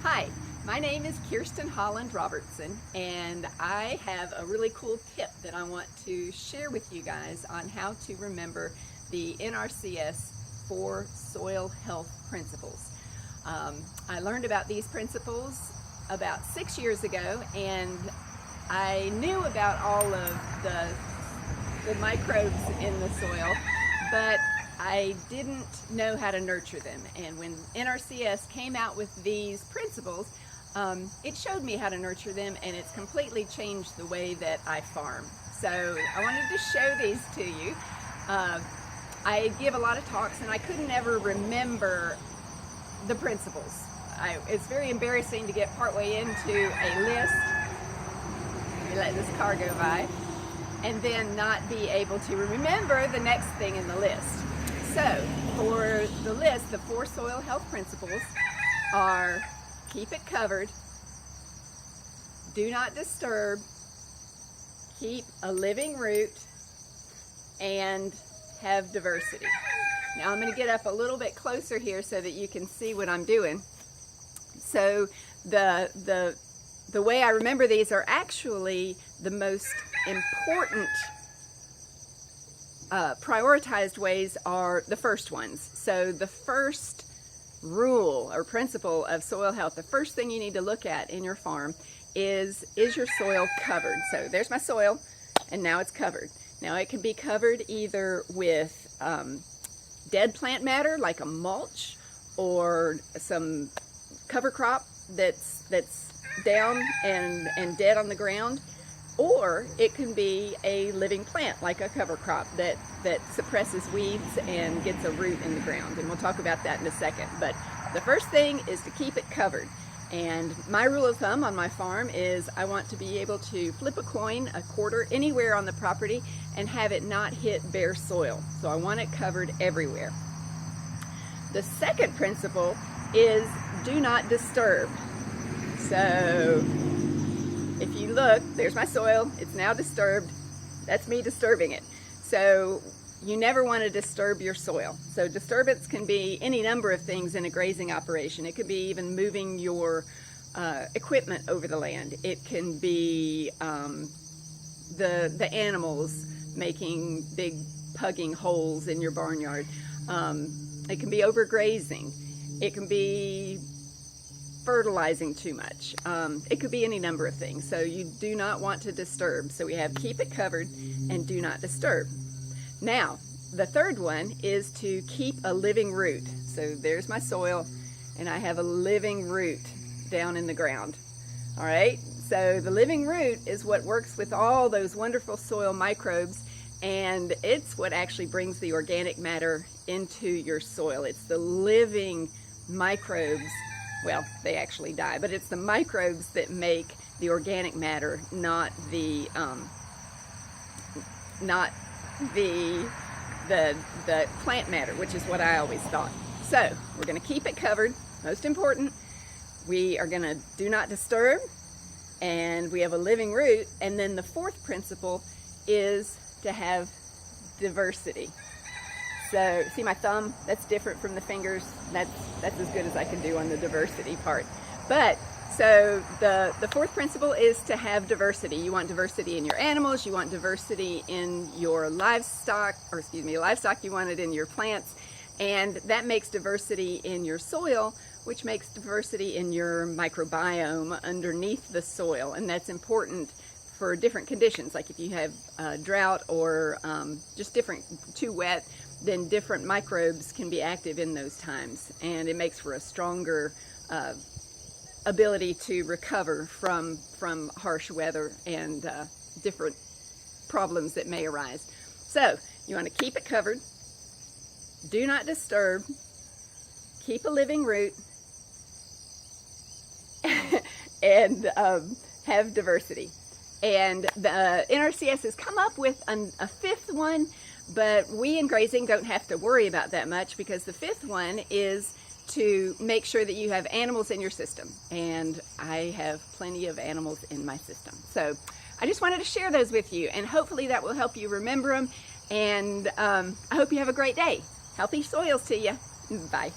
Hi, my name is Kirsten Holland Robertson, and I have a really cool tip that I want to share with you guys on how to remember the NRCS 4 soil health principles. I learned about these principles about 6 years ago, and I knew about all of the microbes in the soil, but I didn't know how to nurture them. And when NRCS came out with these principles, it showed me how to nurture them, and it's completely changed the way that I farm. So I wanted to show these to you. I give a lot of talks, and I couldn't ever remember the principles. It's very embarrassing to get partway into a list. Let me let this car go by, and then not be able to remember the next thing in the list. So for the list, the 4 soil health principles are: keep it covered, do not disturb, keep a living root, and have diversity. Now I'm going to get up a little bit closer here so that you can see what I'm doing. So the way I remember these are actually the most important prioritized ways are the first ones. So the first rule or principle of soil health, the first thing you need to look at in your farm is your soil covered? So there's my soil, and now it's covered. Now it can be covered either with dead plant matter like a mulch, or some cover crop that's down and dead on the ground, or it can be a living plant like a cover crop that suppresses weeds and gets a root in the ground, and we'll talk about that in a second. But the first thing is to keep it covered. And my rule of thumb on my farm is I want to be able to flip a coin, a quarter, anywhere on the property and have it not hit bare soil. So I want it covered everywhere. The second principle is do not disturb. So if you look, there's my soil, it's now disturbed. That's me disturbing it. So you never want to disturb your soil. So disturbance can be any number of things in a grazing operation. It could be even moving your equipment over the land. It can be the animals making big pugging holes in your barnyard. It can be overgrazing. It can be fertilizing too much. It could be any number of things. So you do not want to disturb. So we have keep it covered and do not disturb. Now, the third one is to keep a living root. So there's my soil, and I have a living root down in the ground. All right, so the living root is what works with all those wonderful soil microbes, and it's what actually brings the organic matter into your soil. It's the living microbes. Well, they actually die, but it's the microbes that make the organic matter, not the plant matter, which is what I always thought. So we're going to keep it covered. Most important, we are going to do not disturb, and we have a living root. And then the fourth principle is to have diversity. So see my thumb? That's different from the fingers. That's as good as I can do on the diversity part. But so the fourth principle is to have diversity. You want diversity in your animals, you want diversity in your livestock, livestock, you want it in your plants, and that makes diversity in your soil, which makes diversity in your microbiome underneath the soil. And that's important for different conditions, like if you have drought or just too wet, then different microbes can be active in those times, and it makes for a stronger ability to recover from harsh weather and different problems that may arise. So you want to keep it covered, do not disturb, keep a living root, and have diversity. And the NRCS has come up with a fifth one, but we in grazing don't have to worry about that much, because the fifth one is to make sure that you have animals in your system, and I have plenty of animals in my system. So I just wanted to share those with you, and hopefully that will help you remember them, and I hope you have a great day. Healthy soils to you. Bye.